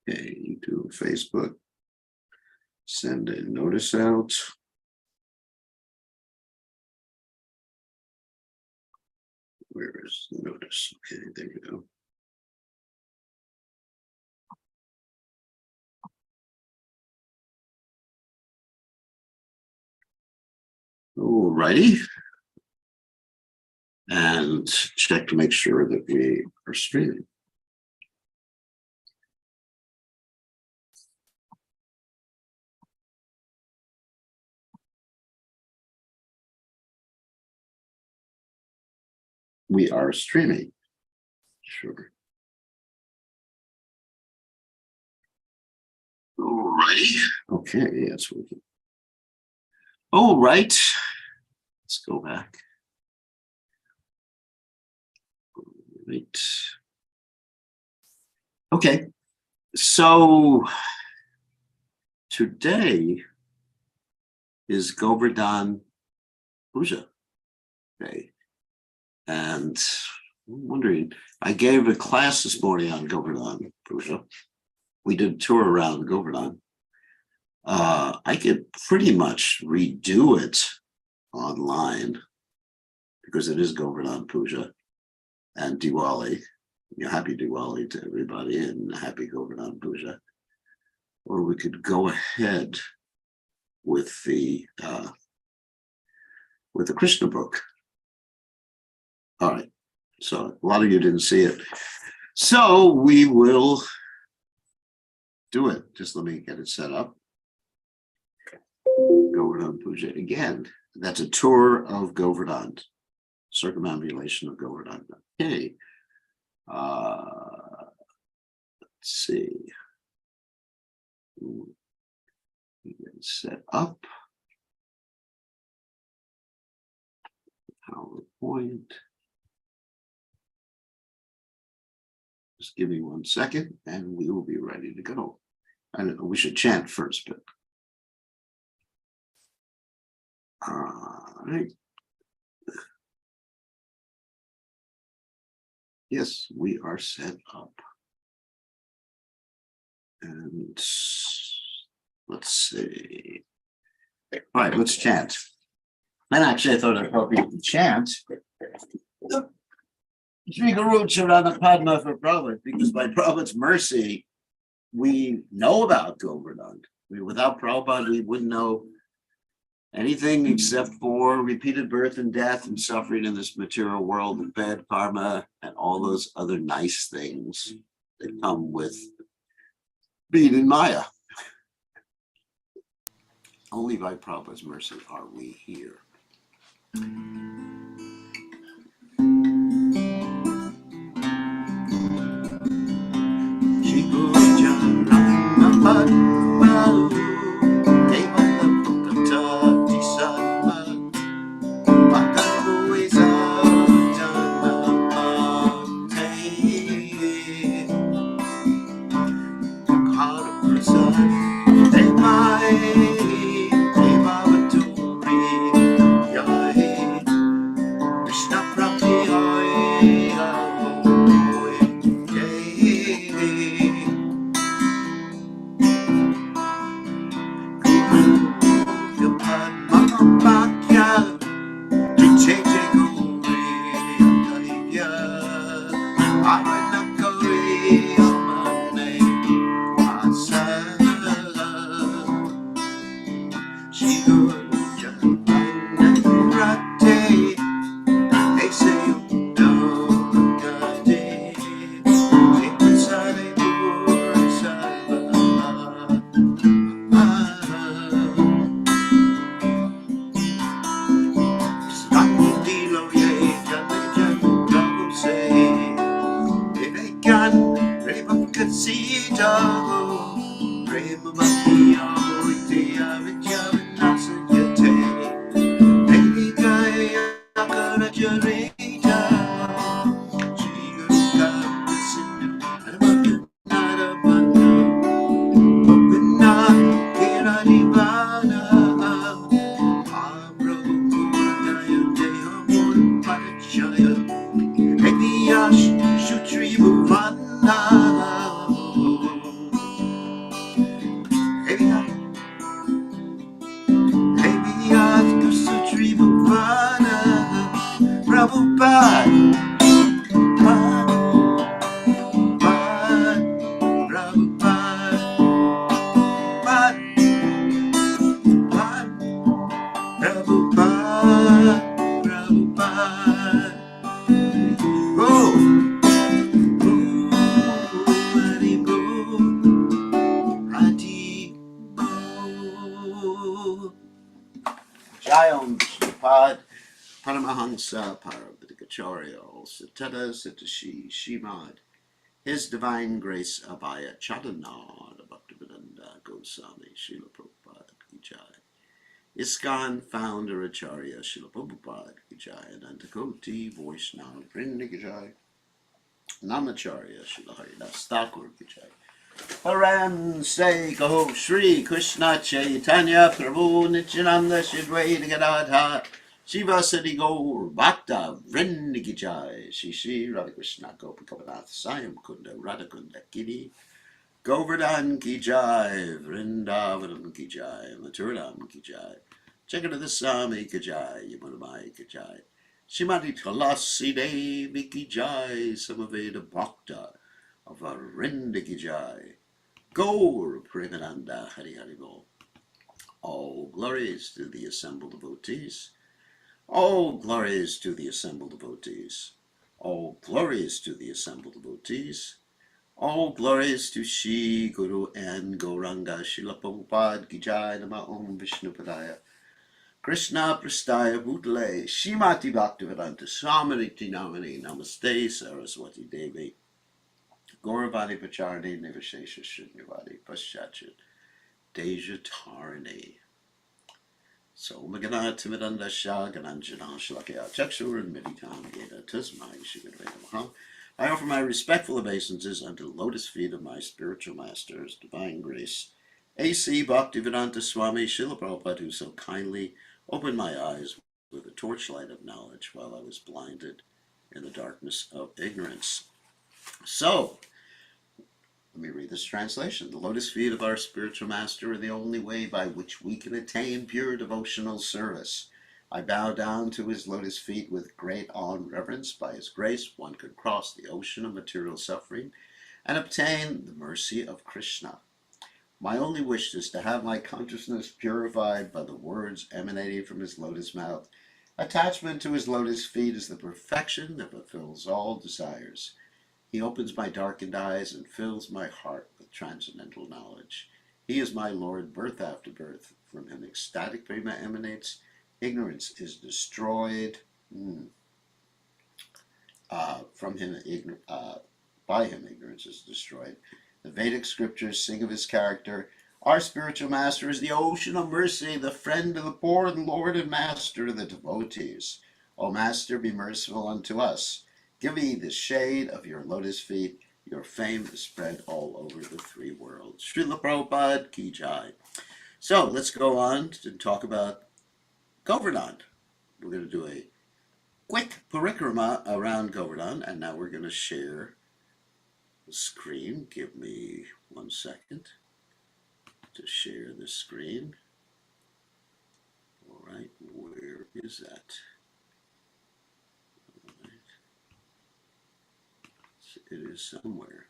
Okay, YouTube, Facebook. Send a notice out. Where is the notice? Okay, there you go. All righty. And check to make sure that we are streaming. We are streaming. Sure. All righty. Okay, yes, we can. All right. Let's go back. All right. Okay. So today is Govardhan Puja Day. And I'm wondering, I gave a class this morning on Govardhan Puja. We did a tour around Govardhan. I could pretty much redo it online because it is Govardhan Puja and Diwali. Happy Diwali to everybody and happy Govardhan Puja. Or we could go ahead with the Krishna book. All right, so a lot of you didn't see it. So we will do it. Just let me get it set up. Govardhan Puja again. That's a tour of Govardhan, circumambulation of Govardhan. Okay. Let's see. Get it set up. PowerPoint. Just give me 1 second and we will be ready to go. I don't know, we should chant first, but all right. Yes, we are set up. And let's see. All right, let's chant. And actually, I thought it appropriate to chant Shri Guru Charana Padma for Prabhupada, because by Prabhupada's mercy, we know about Govardhan. Without Prabhupada, we wouldn't know anything except for repeated birth and death and suffering in this material world and bad karma and all those other nice things that come with being in Maya. Only by Prabhupada's mercy are we here. Prabhupada, Prabhupada, Prabhupada. Oh, Hari Bol, Hari Bol. Jai Om Prabhupada, Paramahansa Parabhikacharya, Satata Satashi Shimad, His Divine Grace Abhaya Chadananda Bhaktivedanta Goswami Srila Prabhupada Ki Jai. ISKCON founder Acharya Srila Prabhupada Ki Jai. Anantakoti Vaishnava Vrinda Ki Jai. Namacharya Srila Haridas Thakur Ki Jai. Paran say Kaho Shri Krishna Chaitanya Prabhu Nityananda Shri Advaita Gadadha Shiva Sati Gaur Bhakta Vrinda Ki Jai. Shri Shri Radha Krishna Gopakavanath Sayam Kunda Radhakunda Giri Govardhan Ki Jai, Vrindavanam Ki Jai, Mathuram Ki Jai, Jagadasami Ki Jai, Yamunamai Ki Jai, Shrimati Tulasi Devi Ki Jai, Samaveda Bhakta, Avarinda Ki Jai, Gaur Premananda Hari Hari Bol. All glories to the assembled devotees. All glories to the assembled devotees. All glories to the assembled devotees. All glories to Shri Guru and Gauranga Srila Prabhupada Ki Jai Nama Om Vishnu Padaya Krishna Prastaya Bhutale Shrimati Bhaktivedanta Swaminiti Namani Namaste Saraswati Devi Gauravani Pacharni Nivashesha Shunyavadi Paschachit Deja Tarni So Magana Timidanda Shah Gananjana Shalakya Chakshur and Meditam Yeda Tasmai Shigadveda I offer my respectful obeisances unto the lotus feet of my spiritual masters, divine grace, A.C. Bhaktivedanta Swami Srila Prabhupada, who so kindly opened my eyes with the torchlight of knowledge while I was blinded in the darkness of ignorance. So, let me read this translation. The lotus feet of our spiritual master are the only way by which we can attain pure devotional service. I bow down to his lotus feet with great awe and reverence. By his grace, one could cross the ocean of material suffering and obtain the mercy of Krishna. My only wish is to have my consciousness purified by the words emanating from his lotus mouth. Attachment to his lotus feet is the perfection that fulfills all desires. He opens my darkened eyes and fills my heart with transcendental knowledge. He is my Lord, birth after birth. From him ecstatic prema emanates. Ignorance is destroyed. By him, ignorance is destroyed. The Vedic scriptures sing of his character. Our spiritual master is the ocean of mercy, the friend of the poor, the Lord and master of the devotees. O Master, be merciful unto us. Give me the shade of your lotus feet. Your fame is spread all over the three worlds. Srila Prabhupada Ki Jai. So let's go on to talk about Govardhan. We're going to do a quick parikrama around Govardhan, and now we're going to share the screen. Give me 1 second to share the screen. All right, where is that? All right. It is somewhere.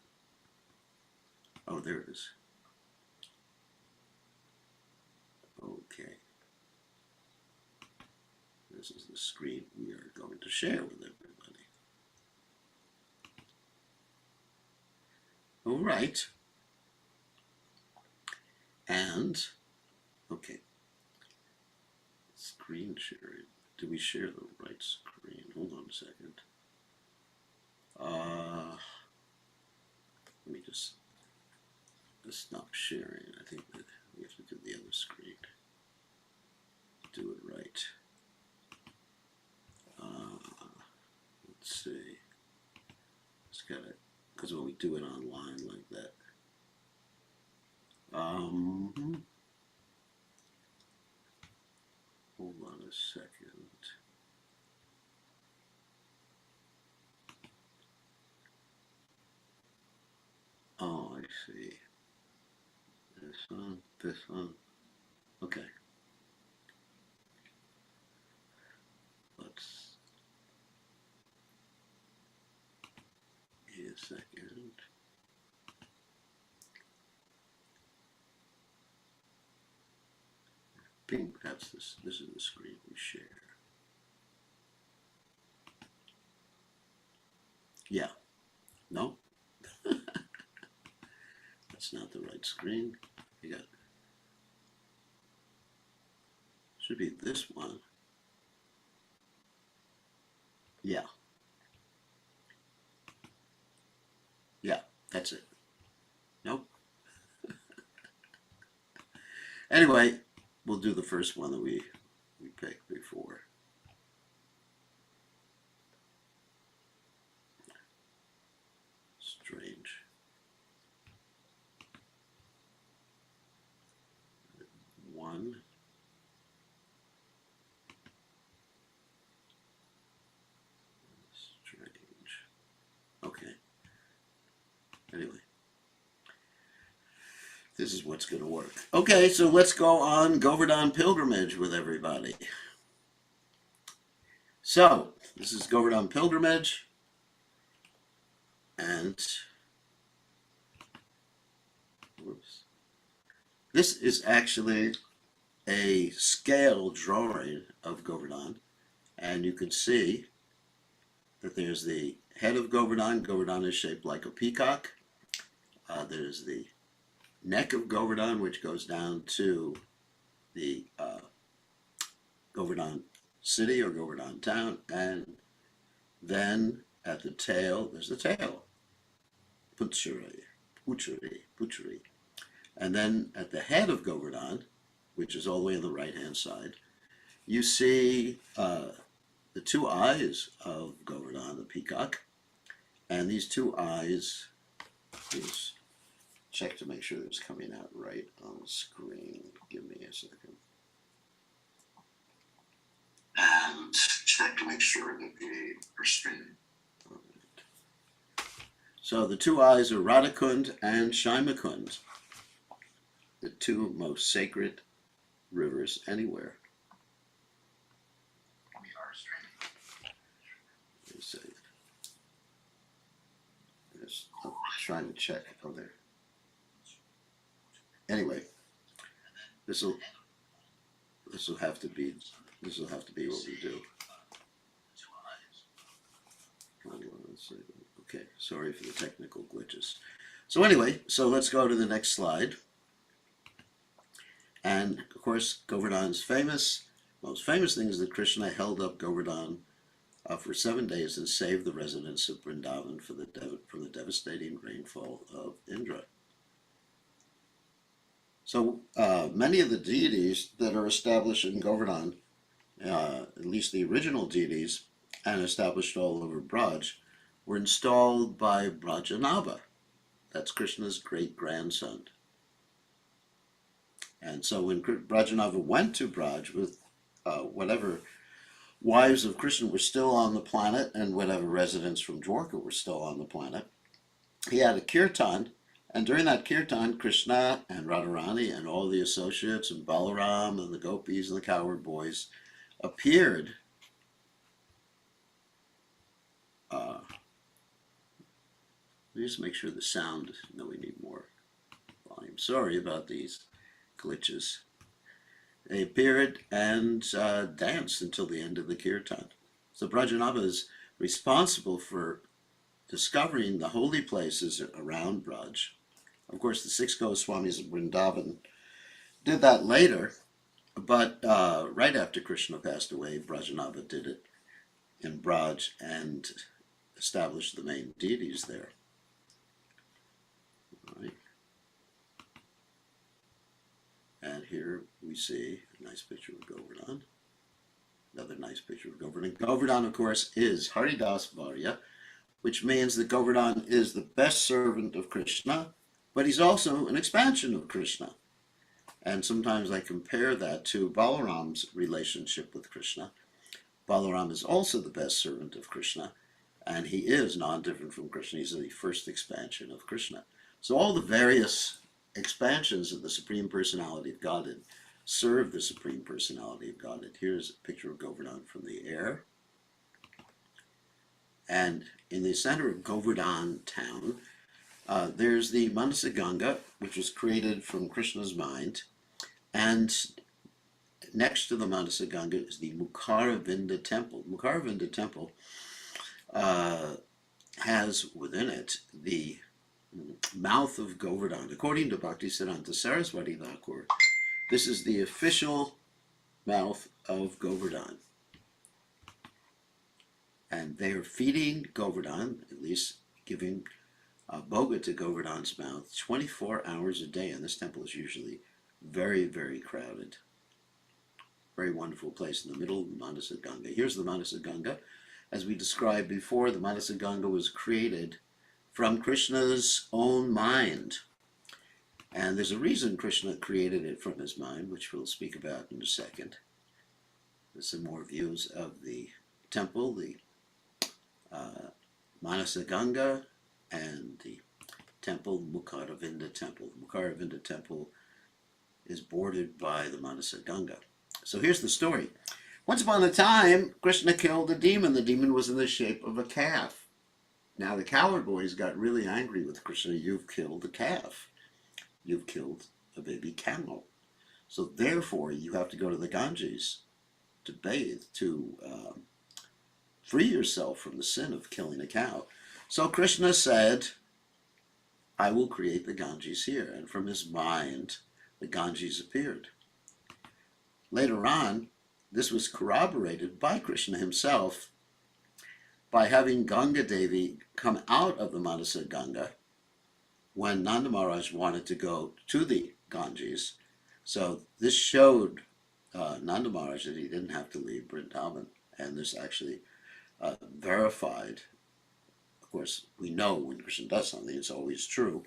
Oh, there it is. Okay. This is the screen we are going to share with everybody. All right. And, okay. Screen sharing. Do we share the right screen? Hold on a second. Let me just stop sharing. I think that we have to do the other screen. Do it right. Let's see. It's got it, because when we do it online like that. Hold on a second. Oh, I see. This one. Okay. a second. I think perhaps this is the screen we share. Yeah. No? That's not the right screen. You got, should be this one. Yeah. Yeah, that's it. Nope. Anyway, we'll do the first one that we picked before. Strange. One. Strange. Okay. Anyway. This is what's going to work. Okay, so let's go on Govardhan pilgrimage with everybody. So, this is Govardhan pilgrimage. And whoops. This is actually a scale drawing of Govardhan. And you can see that there's the head of Govardhan. Govardhan is shaped like a peacock. There's the neck of Govardhan, which goes down to the Govardhan city or Govardhan town. And then at the tail, there's the tail. Puchuri. And then at the head of Govardhan, which is all the way on the right-hand side, you see the two eyes of Govardhan, the peacock. And these two eyes, please check to make sure it's coming out right on the screen. Give me a second. And check to make sure that we are streaming. So the two eyes are Radhakund and Shaimakund, the two most sacred rivers anywhere. We are streaming. Let me see. I'm trying to check. Oh, there. Anyway, this will have to be what we do. Hold on a second. Okay, sorry for the technical glitches. So anyway, so let's go to the next slide. And of course, Govardhan's most famous thing is that Krishna held up Govardhan for 7 days and saved the residents of Vrindavan from the devastating rainfall of Indra. So many of the deities that are established in Govardhan, at least the original deities, and established all over Braj, were installed by Brajanava. That's Krishna's great-grandson. And so when Brajanava went to Braj with whatever wives of Krishna were still on the planet and whatever residents from Dwarka were still on the planet, he had a kirtan. And during that kirtan, Krishna and Radharani and all the associates and Balaram and the gopis and the cowherd boys appeared. Let me just make sure the sound, no, we need more volume. Sorry about these glitches. They appeared and danced until the end of the kirtan. So Brajanava is responsible for discovering the holy places around Braj. Of course, the 6 Goswamis of Vrindavan did that later, but right after Krishna passed away, Brajanava did it in Braj and established the main deities there. All right. And here we see a nice picture of Govardhan. Another nice picture of Govardhan. Govardhan, of course, is Haridas Varya, which means that Govardhan is the best servant of Krishna, but he's also an expansion of Krishna. And sometimes I compare that to Balaram's relationship with Krishna. Balaram is also the best servant of Krishna, and he is non-different from Krishna. He's the first expansion of Krishna. So all the various expansions of the Supreme Personality of Godhead serve the Supreme Personality of Godhead. Here's a picture of Govardhan from the air. And in the center of Govardhan town, there's the Manasa Ganga, which was created from Krishna's mind. And next to the Manasa Ganga is the Mukaravinda temple. Mukaravinda temple has within it the mouth of Govardhan. According to Bhaktisiddhanta Saraswati Thakur, this is the official mouth of Govardhan. And they are feeding Govardhan, at least giving boga to Govardhan's mouth 24 hours a day. And this temple is usually very, very crowded. Very wonderful place in the middle of the Manasa Ganga. Here's the Manasa Ganga. As we described before, the Manasa Ganga was created from Krishna's own mind. And there's a reason Krishna created it from his mind, which we'll speak about in a second. There's some more views of the temple, the Manasa Ganga, and the temple, Mukaravinda temple. The Mukaravinda temple is bordered by the Manasa Ganga. So here's the story. Once upon a time, Krishna killed a demon. The demon was in the shape of a calf. Now the cowherd boys got really angry with Krishna. You've killed a calf. You've killed a baby camel. So therefore, you have to go to the Ganges to bathe, to free yourself from the sin of killing a cow. So Krishna said, I will create the Ganges here. And from his mind, the Ganges appeared. Later on, this was corroborated by Krishna himself by having Ganga Devi come out of the Manasa Ganga when Nanda Maharaj wanted to go to the Ganges. So this showed Nanda Maharaj that he didn't have to leave Vrindavan. And this actually verified, of course, we know when Krishna does something, it's always true.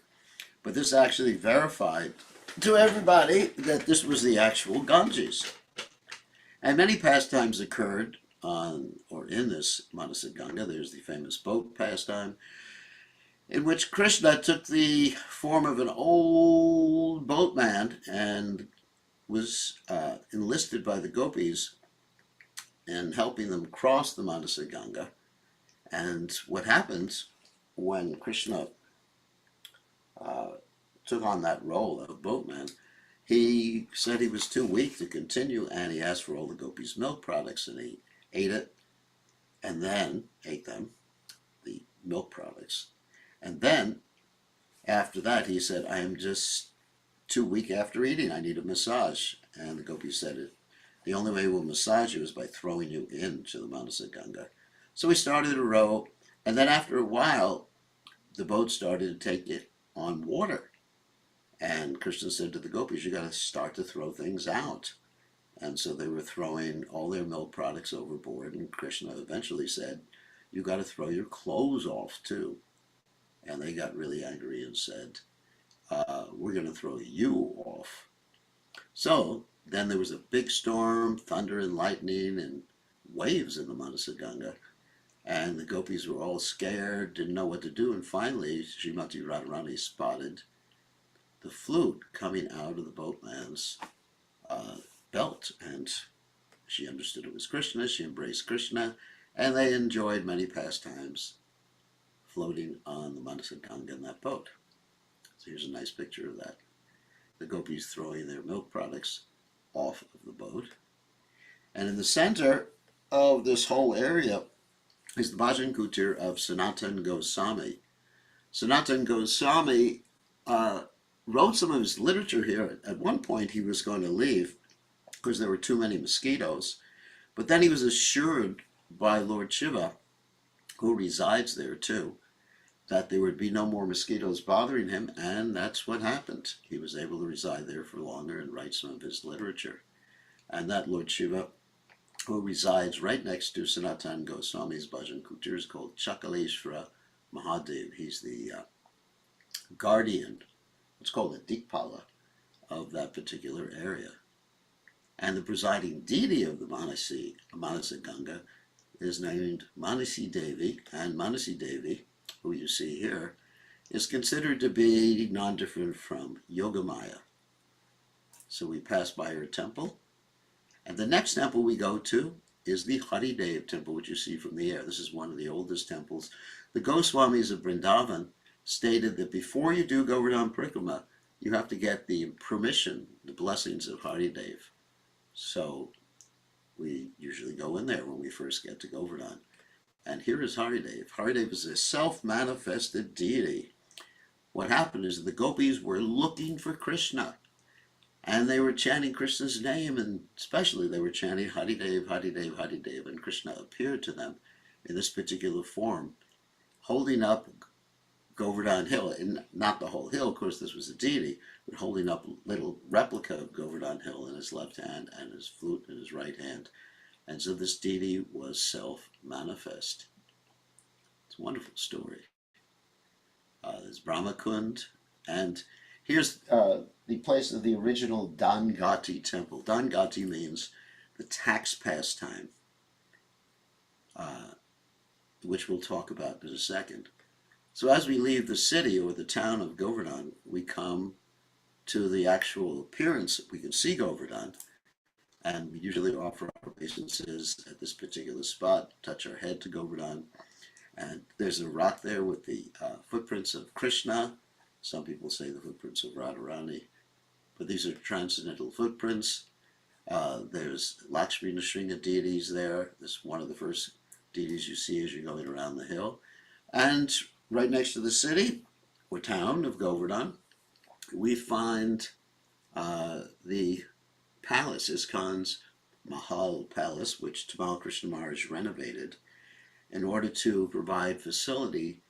But this actually verified to everybody that this was the actual Ganges. And many pastimes occurred on or in this Manasa Ganga. There's the famous boat pastime, in which Krishna took the form of an old boatman and was enlisted by the gopis in helping them cross the Manasa Ganga. And what happens when Krishna took on that role of boatman, he said he was too weak to continue, and he asked for all the gopis' milk products, and he ate it, and then ate them, the milk products. And then, after that, he said, I am just too weak after eating. I need a massage. And the gopis said, the only way we'll massage you is by throwing you into the Manasa Ganga. So we started to row, and then after a while, the boat started to take it on water. And Krishna said to the gopis, you got to start to throw things out. And so they were throwing all their milk products overboard, and Krishna eventually said, you got to throw your clothes off too. And they got really angry and said, we're going to throw you off. So then there was a big storm, thunder and lightning and waves in the Manasa Ganga. And the gopis were all scared, didn't know what to do. And finally, Srimati Radharani spotted the flute coming out of the boatman's belt. And she understood it was Krishna. She embraced Krishna. And they enjoyed many pastimes floating on the Manasa Ganga in that boat. So here's a nice picture of that. The gopis throwing their milk products off of the boat. And in the center of this whole area is the Bhajan Kutir of Sanatan Goswami. Sanatan Goswami wrote some of his literature here. At one point he was going to leave because there were too many mosquitoes. But then he was assured by Lord Shiva, who resides there too, that there would be no more mosquitoes bothering him, and that's what happened. He was able to reside there for longer and write some of his literature. And that Lord Shiva, who resides right next to Sanatan Goswami's Bhajan Kutir, is called Chakaleshvara Mahadev. He's the guardian, what's called a Dikpala, of that particular area. And the presiding deity of the Manasa Ganga is named Manasi Devi, and Manasi Devi, who you see here, is considered to be non-different from Yogamaya. So we pass by her temple, and the next temple we go to is the Haridev temple, which you see from the air. This is one of the oldest temples. The Goswamis of Vrindavan stated that before you do Govardhan Parikrama, you have to get the permission, the blessings of Haridev. So we usually go in there when we first get to Govardhan. And here is Haridev. Haridev is a self-manifested deity. What happened is the gopis were looking for Krishna. And they were chanting Krishna's name, and especially they were chanting Haridev, Haridev, Haridev. And Krishna appeared to them in this particular form, holding up Govardhan Hill, and not the whole hill, of course this was a deity, but holding up a little replica of Govardhan Hill in his left hand and his flute in his right hand. And so this deity was self-manifest. It's a wonderful story. There's Brahmakund, and here's the place of the original Dangati temple. Dangati means the tax pastime, which we'll talk about in a second. So as we leave the city or the town of Govardhan, we come to the actual appearance. We can see Govardhan, and we usually offer our obeisances at this particular spot, touch our head to Govardhan. And there's a rock there with the footprints of Krishna. Some people say the footprints of Radharani, but these are transcendental footprints. There's Lakshmi Nrsimha deities there. This is one of the first deities you see as you're going around the hill. And right next to the city, or town of Govardhan, we find the palace, ISKCON's Mahal Palace, which Tamal Krishna Maharaj renovated in order to provide facility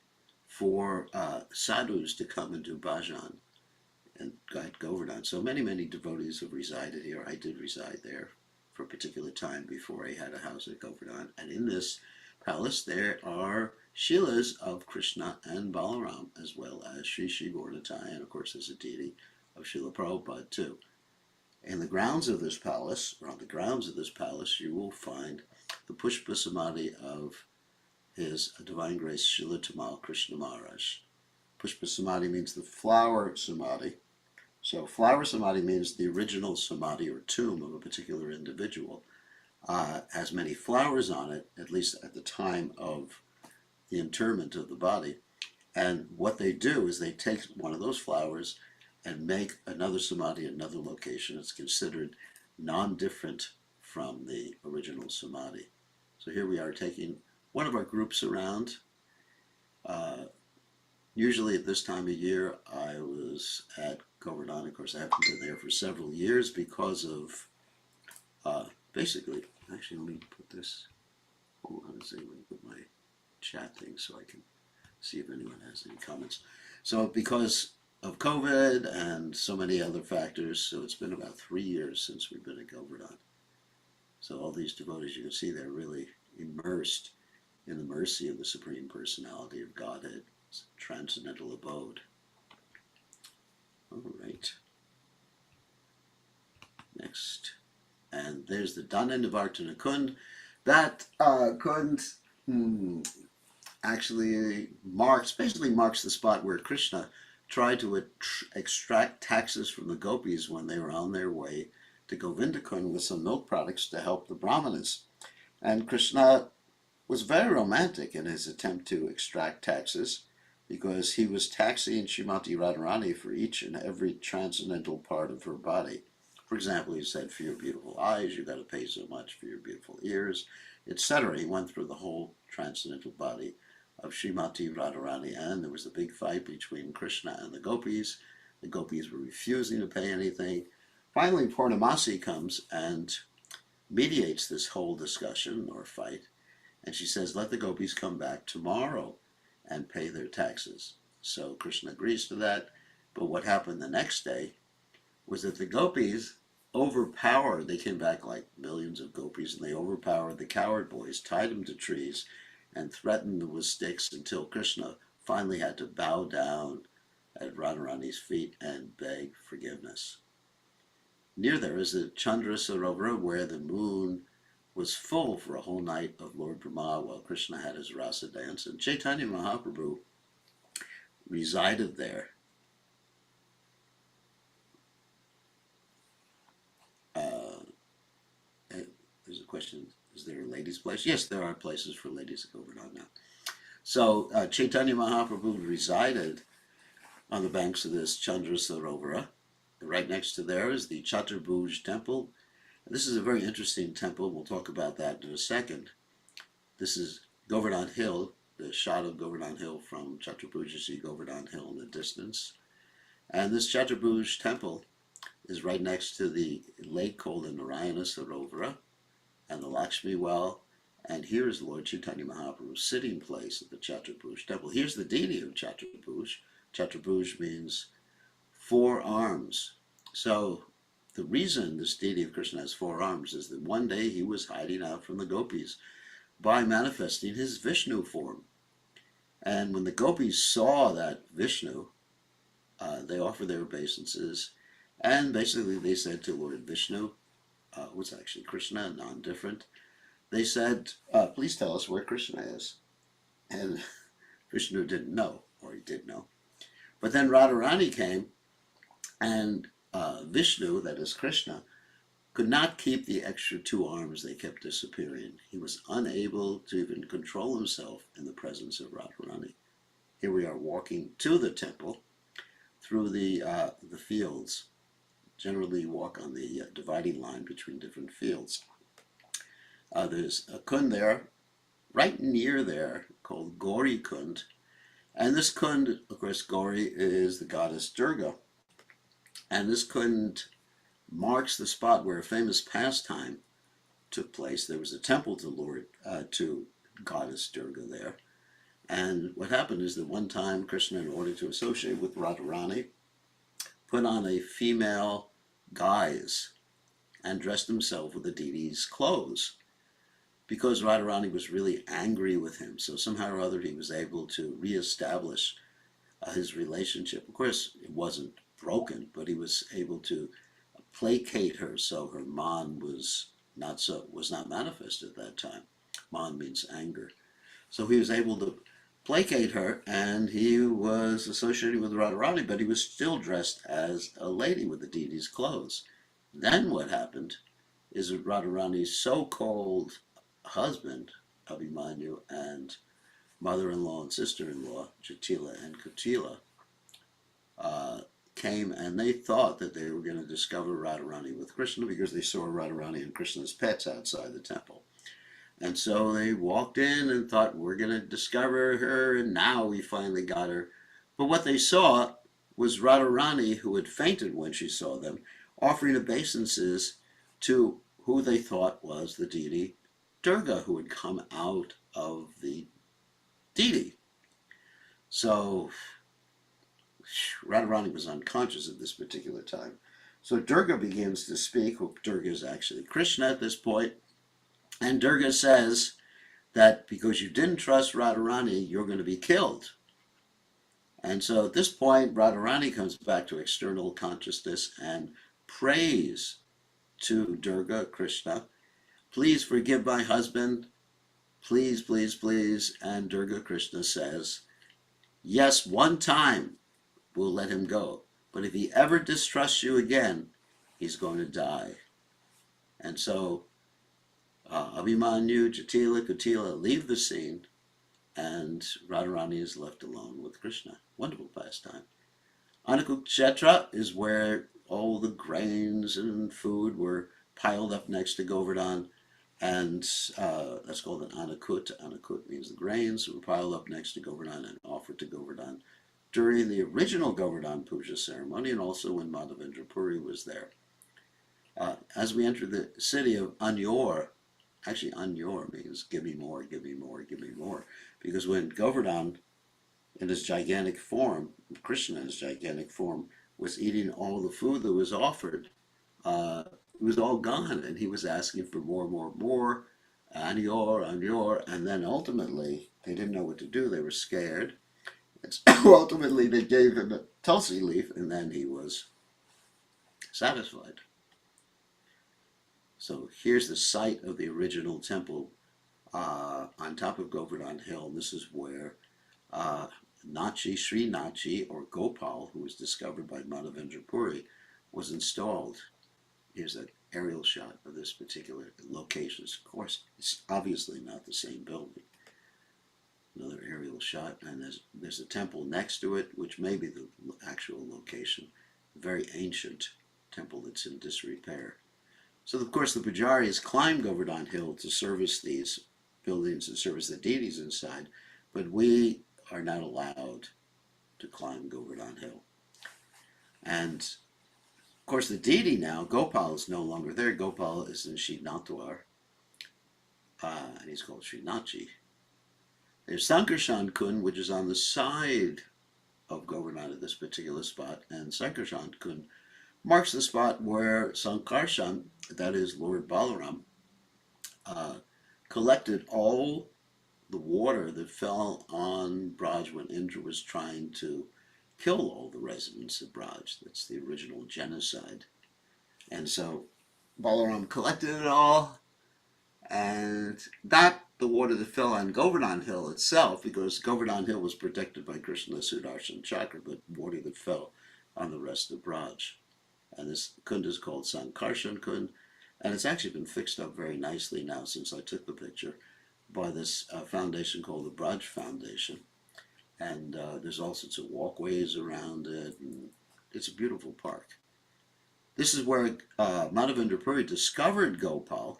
for sadhus to come and do bhajan and guide Govardhan. So many, many devotees have resided here. I did reside there for a particular time before I had a house at Govardhan. And in this palace there are Shilas of Krishna and Balaram, as well as Sri Sri Gauranitai, and of course there's a deity of Srila Prabhupada too. In the grounds of this palace, or on the grounds of this palace, you will find the Pushpa Samadhi of His Divine Grace Srila Tamal Krishna Maharaj. Pushpa Samadhi means the flower samadhi. So flower samadhi means the original samadhi or tomb of a particular individual. Has many flowers on it, at least at the time of the interment of the body. And what they do is they take one of those flowers and make another samadhi in another location. It's considered non-different from the original samadhi. So here we are taking one of our groups around. Usually at this time of year, I was at Govardhan. Of course, I haven't been there for several years because of, basically, actually, let me put this, hold on a second, let me put my chat thing so I can see if anyone has any comments. So because of COVID and so many other factors, so it's been about 3 years since we've been at Govardhan. So all these devotees, you can see they're really immersed in the mercy of the Supreme Personality of Godhead, transcendental abode. All right. Next. And there's the Dhanandavartana Kund. That Kund actually basically marks the spot where Krishna tried to extract taxes from the gopis when they were on their way to Govinda Kund with some milk products to help the brahmanas. And Krishna was very romantic in his attempt to extract taxes, because he was taxing Srimati Radharani for each and every transcendental part of her body. For example, he said, for your beautiful eyes, you got to pay so much, for your beautiful ears, etc. He went through the whole transcendental body of Srimati Radharani, and there was a big fight between Krishna and the gopis. The gopis were refusing to pay anything. Finally, Purnamasi comes and mediates this whole discussion or fight, and she says, let the gopis come back tomorrow and pay their taxes. So Krishna agrees to that, but what happened the next day was that the gopis overpowered, they came back like millions of gopis, and they overpowered the coward boys, tied them to trees, and threatened them with sticks until Krishna finally had to bow down at Radharani's feet and beg forgiveness. Near there is the Chandra Sarovara, where the moon was full for a whole night of Lord Brahma while Krishna had his rasa dance, and Chaitanya Mahaprabhu resided there. There's a question, Is there a ladies' place? Yes, there are places for ladies at Govardhan now. So Chaitanya Mahaprabhu resided on the banks of this Chandra Sarovara. Right next to there is the Chaturbhuj temple. This is a very interesting temple. We'll talk about that in a second. This is Govardhan Hill, the shot of Govardhan Hill from Chaturbhuj. You see Govardhan Hill in the distance. And this Chaturbhuj temple is right next to the lake called the Narayana Sarovara and the Lakshmi well. And here is Lord Chaitanya Mahaprabhu's sitting place at the Chaturbhuj temple. Here's the deity of Chaturbhuj. Chaturbhuj means 4 arms. So the reason this deity of Krishna has 4 arms is that one day he was hiding out from the gopis by manifesting his Vishnu form. And when the gopis saw that Vishnu, they offered their obeisances, and basically they said to Lord Vishnu, who was actually Krishna, non-different, they said, please tell us where Krishna is. And Vishnu didn't know, or he did know. But then Radharani came, and Vishnu, that is Krishna, could not keep the extra 2 arms. They kept disappearing. He was unable to even control himself in the presence of Radharani. Here we are walking to the temple through the fields. Generally walk on the dividing line between different fields. There's a kund there, right near there, called Gauri Kund. And this kund, of course, Gauri is the goddess Durga. And this kund marks the spot where a famous pastime took place. There was a temple to goddess Durga there. And what happened is that one time Krishna, in order to associate with Radharani, put on a female guise and dressed himself with the deity's clothes because Radharani was really angry with him. So somehow or other he was able to reestablish his relationship. Of course, it wasn't broken, but he was able to placate her so her man was not manifest at that time. Man means anger. So he was able to placate her, and he was associated with Radharani, but he was still dressed as a lady with the deity's clothes. Then what happened is that Radharani's so-called husband, Abhimanyu, and mother-in-law and sister-in-law, Jatila and Kutila, came, and they thought that they were going to discover Radharani with Krishna because they saw Radharani and Krishna's pets outside the temple. And so they walked in and thought, we're going to discover her, and now we finally got her. But what they saw was Radharani, who had fainted when she saw them, offering obeisances to who they thought was the deity Durga, who had come out of the deity. So Radharani was unconscious at this particular time. So Durga begins to speak. Durga is actually Krishna at this point. And Durga says that because you didn't trust Radharani, you're going to be killed. And so at this point, Radharani comes back to external consciousness and prays to Durga, Krishna, please forgive my husband, please, please, please. And Durga, Krishna says, yes, one time we'll let him go. But if he ever distrusts you again, he's going to die. And so Abhimanyu, Jatila, Kutila leave the scene, and Radharani is left alone with Krishna. Wonderful pastime. Anakukshetra is where all the grains and food were piled up next to Govardhan, and that's called an anakut. Anakut means the grains were piled up next to Govardhan and offered to Govardhan during the original Govardhan Puja ceremony, and also when Madhavendra Puri was there. As we enter the city of Anyor, actually Anyor means give me more, give me more, give me more, because when Govardhan in his gigantic form, Krishna in his gigantic form, was eating all the food that was offered, it was all gone, and he was asking for more, more, more, Anyor, Anyor, and then ultimately they didn't know what to do. They were scared. And so ultimately they gave him a tulsi leaf, and then he was satisfied. So here's the site of the original temple on top of Govardhan Hill. This is where Nachi, Sri Nachi, or Gopal, who was discovered by Madhavendra Puri, was installed. Here's a aerial shot of this particular location. Of course, it's obviously not the same building. Another aerial shot, and there's a temple next to it, which may be the actual location. A very ancient temple that's in disrepair. So, of course, the pujaris climb Govardhan Hill to service these buildings and service the deities inside, but we are not allowed to climb Govardhan Hill. And of course, the deity now, Gopal, is no longer there. Gopal is in Srinatwar, and he's called Srinathji. There's Sankarshan Kund, which is on the side of Govardhan at this particular spot, and Sankarshan Kund marks the spot where Sankarshan, that is Lord Balaram, collected all the water that fell on Braj when Indra was trying to kill all the residents of Braj. That's the original genocide. And so Balaram collected it all, and not the water that fell on Govardhan Hill itself, because Govardhan Hill was protected by Krishna's Sudarshan Chakra, but water that fell on the rest of Braj. And this kund is called Sankarshan Kund, and it's actually been fixed up very nicely now since I took the picture by this foundation called the Braj Foundation. And there's all sorts of walkways around it, and it's a beautiful park. This is where Madhavendra Puri discovered Gopal.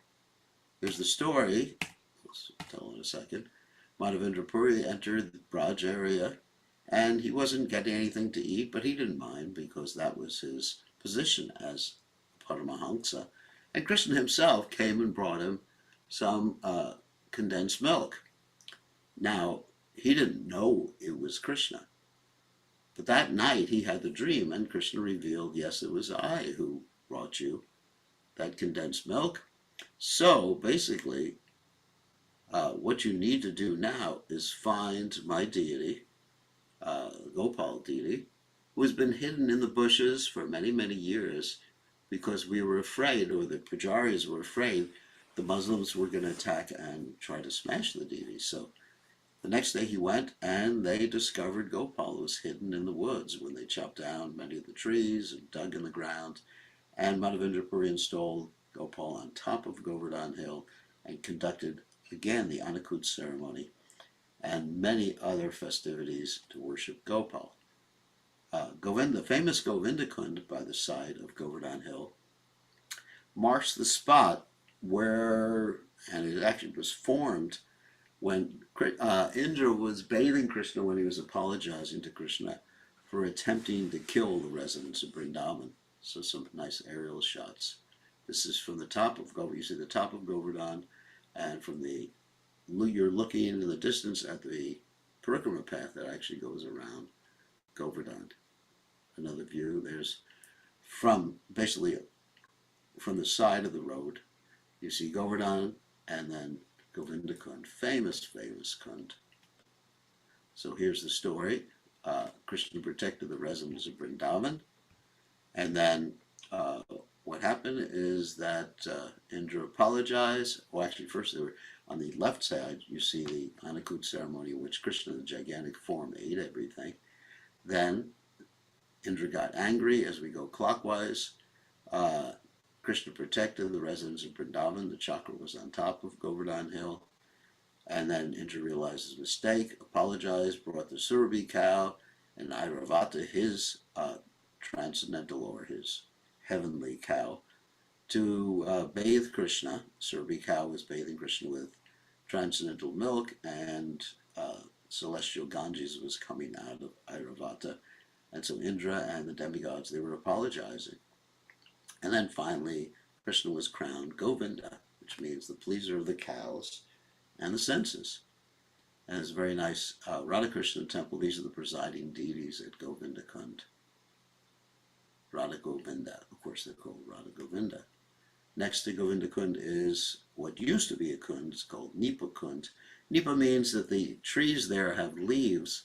Here's the story. I'll tell in a second. Madhavendra Puri entered the Braj area, and he wasn't getting anything to eat, but he didn't mind because that was his position as Paramahamsa. And Krishna himself came and brought him some condensed milk. Now, he didn't know it was Krishna. But that night he had the dream, and Krishna revealed, yes, it was I who brought you that condensed milk. So basically, what you need to do now is find my deity, Gopal deity, who has been hidden in the bushes for many, many years because we were afraid, or the pujaris were afraid, the Muslims were going to attack and try to smash the deity. So the next day he went, and they discovered Gopal was hidden in the woods when they chopped down many of the trees and dug in the ground. And Madhavendra Puri installed Gopal on top of Govardhan Hill and conducted again the Anakut ceremony and many other festivities to worship Gopal. Govinda, famous Govinda Kund by the side of Govardhan Hill, marks the spot where, and it actually was formed when Indra was bathing Krishna when he was apologizing to Krishna for attempting to kill the residents of Vrindavan. So some nice aerial shots. This is from the top of Govardhan. You see the top of Govardhan, and from the, you're looking into the distance at the parikrama path that actually goes around Govardhan. Another view, there's basically from the side of the road, you see Govardhan, and then Govinda Kund, famous Kund. So here's the story. Krishna protected the residents of Vrindavan, and then what happened is that Indra apologized. Well, actually, first they were on the left side. You see the Anakut ceremony in which Krishna, in gigantic form, ate everything. Then Indra got angry as we go clockwise. Krishna protected the residents of Vrindavan. The chakra was on top of Govardhan Hill. And then Indra realized his mistake, apologized, brought the Surabhi cow, and Airavata, his transcendental or his heavenly cow, to bathe Krishna. Surabhi cow was bathing Krishna with transcendental milk, and celestial Ganges was coming out of Airavata. And so Indra and the demigods, they were apologizing. And then finally, Krishna was crowned Govinda, which means the pleaser of the cows and the senses. And it's a very nice Radhakrishna temple. These are the presiding deities at Govinda Kund. Radha Govinda, of course they're called Radha Govinda. Next to Govinda Kund is what used to be a kund. It's called Nipa Kund. Nipa means that the trees there have leaves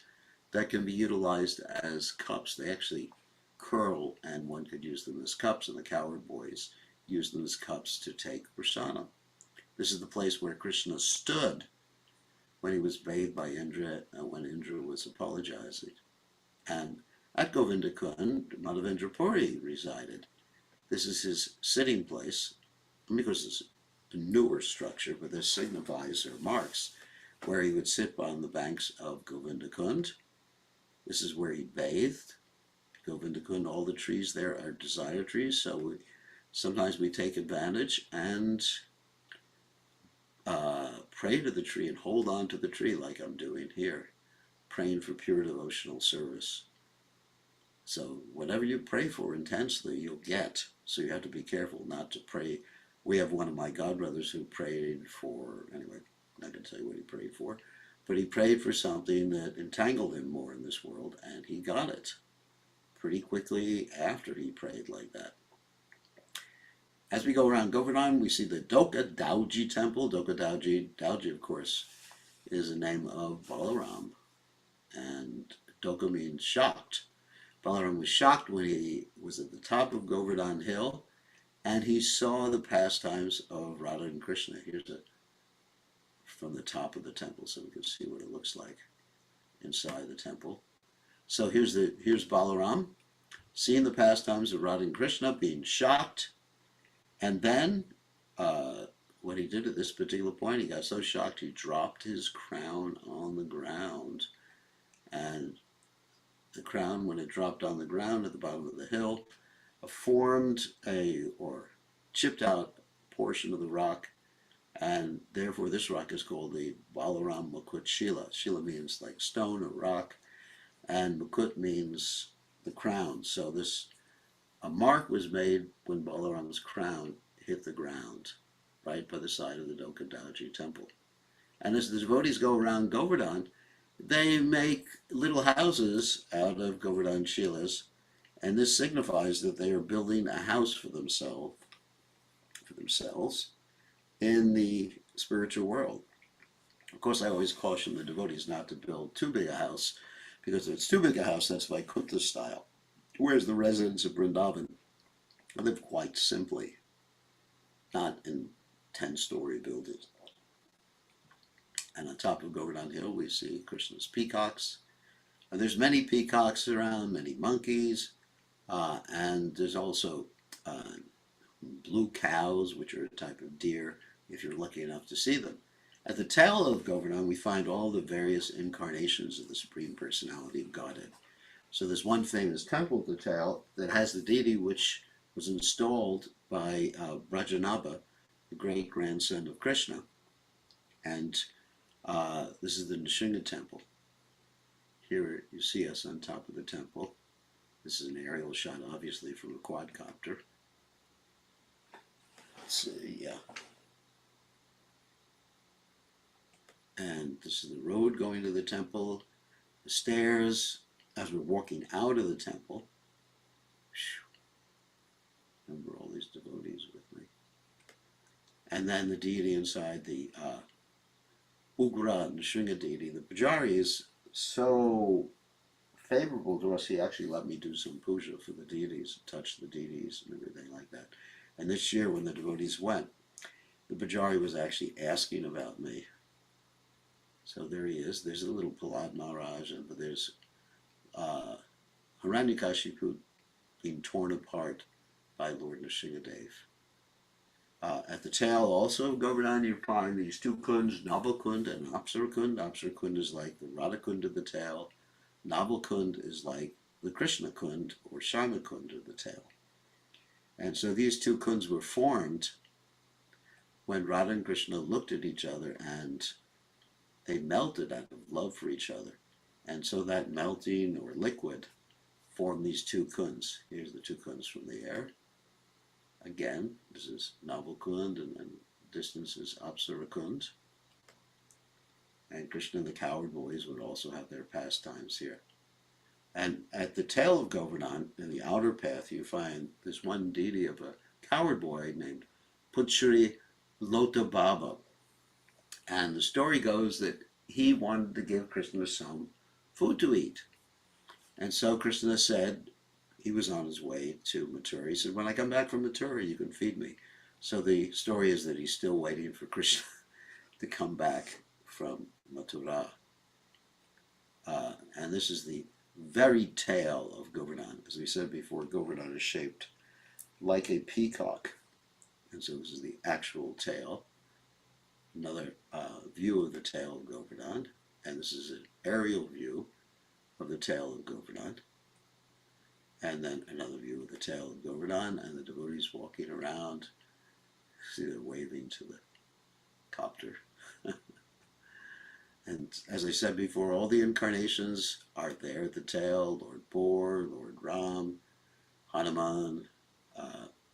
that can be utilized as cups. They actually curl, and one could use them as cups, and the cowherd boys used them as cups to take prasadam. This is the place where Krishna stood when he was bathed by Indra, when Indra was apologizing. And at Govinda Kund, Madhavendra Puri resided. This is his sitting place, because it's a newer structure, but this signifies or marks where he would sit on the banks of Govinda Kund. This is where he bathed. Govinda Kund, all the trees there are desire trees, so sometimes we take advantage and pray to the tree and hold on to the tree like I'm doing here, praying for pure devotional service. So whatever you pray for intensely, you'll get. So you have to be careful not to pray. We have one of my godbrothers who prayed for, anyway, I'm not going to tell you what he prayed for, but he prayed for something that entangled him more in this world, and he got it pretty quickly after he prayed like that. As we go around Govardhan, we see the Doka Dauji temple. Doka Dauji, Dauji of course, is a name of Balaram, and Doka means shocked. Balaram was shocked when he was at the top of Govardhan Hill, and he saw the pastimes of Radha and Krishna. Here's it from the top of the temple, so we can see what it looks like inside the temple. So here's Balaram, seeing the pastimes of Radha and Krishna, being shocked. And then, what he did at this particular point, he got so shocked he dropped his crown on the ground. And the crown, when it dropped on the ground at the bottom of the hill, formed or chipped out a portion of the rock. And therefore, this rock is called the Balaram Mukut Shila. Shila means like stone or rock, and Mukut means the crown. So a mark was made when Balaram's crown hit the ground, right by the side of the Doka Dauji temple. And as the devotees go around Govardhan, they make little houses out of Govardhan Shilas, and this signifies that they are building a house for themselves in the spiritual world. Of course, I always caution the devotees not to build too big a house, because if it's too big a house, that's Vaikuntha style. Whereas the residents of Vrindavan live quite simply, not in 10-story buildings. And on top of Govardhan Hill, we see Krishna's peacocks. And there's many peacocks around, many monkeys, and there's also blue cows, which are a type of deer, if you're lucky enough to see them. At the tail of Govardhan, we find all the various incarnations of the Supreme Personality of Godhead. So there's one famous temple at the tail that has the deity which was installed by Brajanabha, the great-grandson of Krishna. And this is the Nishinga temple. Here you see us on top of the temple. This is an aerial shot, obviously, from a quadcopter. Let's see, yeah. And this is the road going to the temple, the stairs, as we're walking out of the temple. Remember all these devotees with me. And then the deity inside, the Ugra Nishinga deity. The Pujari is so favorable to us, he actually let me do some puja for the deities, touch the deities and everything like that. And this year when the devotees went, the Pujari was actually asking about me. So there he is. There's a little Prahlad Maharaj, but there's Hiranyakashipu being torn apart by Lord Nrsingadev. At the tail also of Govardhan, you find these two kunds, Navalkund and Apsarakund. Apsarakund is like the Radhakund of the tail. Navalkund is like the Krishna Kund or Shyamakund of the tail. And so these two kunds were formed when Radha and Krishna looked at each other and they melted out of love for each other. And so that melting or liquid formed these two kunds. Here's the two kunds from the air. Again, this is Navalkund, and distance is Apsarakund. And Krishna and the coward boys would also have their pastimes here. And at the tail of Govardhan, in the outer path, you find this one deity of a coward boy named Putshri Lota Baba. And the story goes that he wanted to give Krishna some food to eat. And so Krishna said, he was on his way to Mathura. He said, when I come back from Mathura, you can feed me. So the story is that he's still waiting for Krishna to come back from Mathura. And this is the very tail of Govardhan. As we said before, Govardhan is shaped like a peacock. And so this is the actual tail. Another view of the tail of Govardhan. And this is an aerial view of the tail of Govardhan. And then another view of the tail of Govardhan and the devotees walking around. See, they're waving to the copter. And as I said before, all the incarnations are there at the tail. Lord Bor, Lord Ram, Hanuman,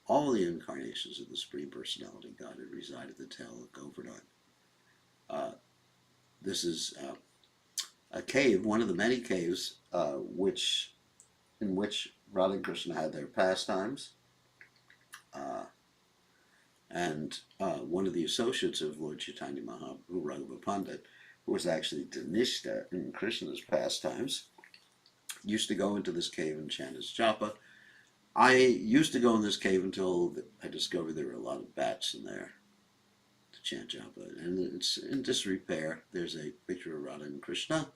all the incarnations of the Supreme Personality Godhead reside at the tail of Govardhan. This is a cave, one of the many caves in which Radha and Krishna had their pastimes. And one of the associates of Lord Chaitanya Mahaprabhu, Raghava Pandit, who was actually Dhanishta in Krishna's pastimes, used to go into this cave and chant his japa. I used to go in this cave until I discovered there were a lot of bats in there to chant japa. And it's in disrepair. There's a picture of Radha and Krishna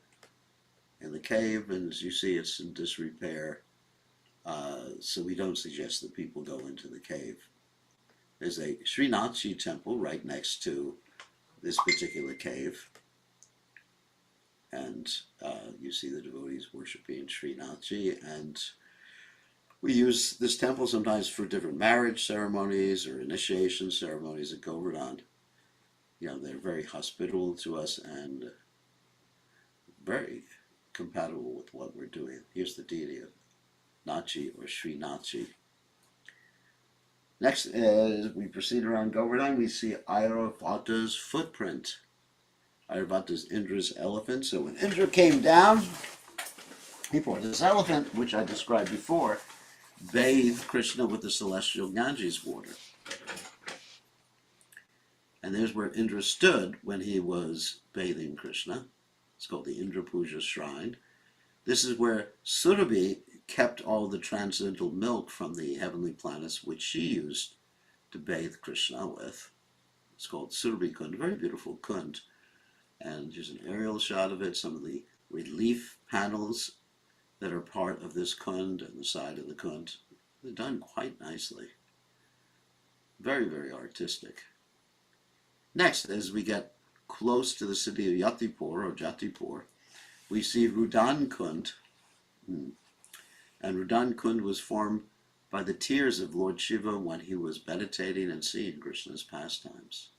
in the cave, and as you see, it's in disrepair. So we don't suggest that people go into the cave. There's a Srinathji temple right next to this particular cave. And you see the devotees worshiping Srinathji. And we use this temple sometimes for different marriage ceremonies or initiation ceremonies at Govardhan. You know, they're very hospitable to us and very compatible with what we're doing. Here's the deity of Nachi or Srinathji. Next, as we proceed around Govardhan, we see Airavata's footprint. Airavata is Indra's elephant. So when Indra came down, he brought this elephant, which I described before, bathed Krishna with the celestial Ganges water. And there's where Indra stood when he was bathing Krishna. It's called the Indra Puja Shrine. This is where Surabhi kept all the transcendental milk from the heavenly planets, which she used to bathe Krishna with. It's called Surabhi Kund, a very beautiful kund. And here's an aerial shot of it, some of the relief panels that are part of this kund and the side of the kund. They're done quite nicely. Very, very artistic. Next, as we get close to the city of Yatipur or Jatipur, we see Rudan Kund. And Rudan Kund was formed by the tears of Lord Shiva when he was meditating and seeing Krishna's pastimes.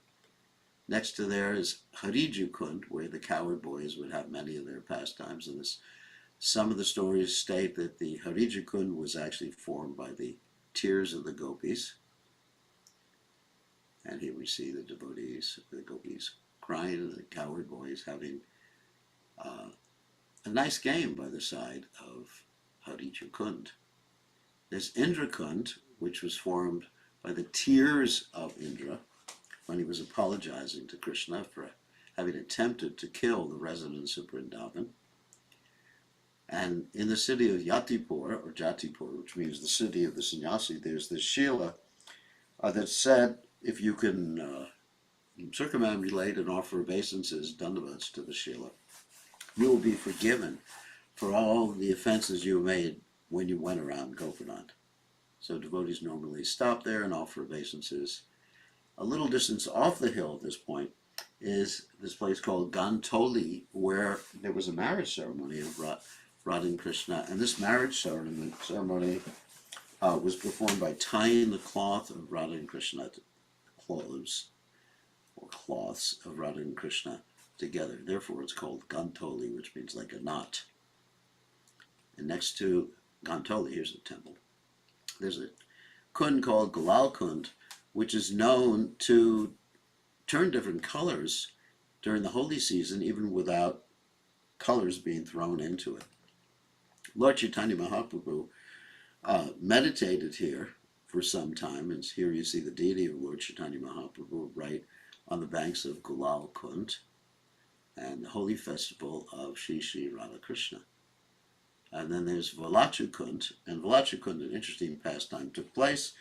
Next to there is Hariju Kund, where the cowherd boys would have many of their pastimes. And some of the stories state that the Hariju Kund was actually formed by the tears of the gopis. And here we see the devotees, the gopis crying, and the cowherd boys having a nice game by the side of Hariju Kund. There's Indra Kund, which was formed by the tears of Indra when he was apologizing to Krishna for having attempted to kill the residents of Vrindavan. And in the city of Yatipur, or Jatipur, which means the city of the sannyasi, there's this Shila that said, if you can circumambulate and offer obeisances, dandavats to the Shila, you will be forgiven for all the offenses you made when you went around Govardhan. So devotees normally stop there and offer obeisances. A little distance off the hill at this point is this place called Gantoli, where there was a marriage ceremony of Radha and Krishna. And this marriage ceremony was performed by tying the cloth of Radha and Krishna, clothes or cloths of Radha and Krishna together. Therefore, it's called Gantoli, which means like a knot. And next to Gantoli, here's a temple. There's a kund called Gulal Kund, which is known to turn different colors during the holy season, even without colors being thrown into it. Lord Chaitanya Mahaprabhu meditated here for some time, and here you see the deity of Lord Chaitanya Mahaprabhu right on the banks of Gulal Kund and the holy festival of Shri Shri Radha Krishna. And then there's Valachu Kund, and Valachu Kund, an interesting pastime, took place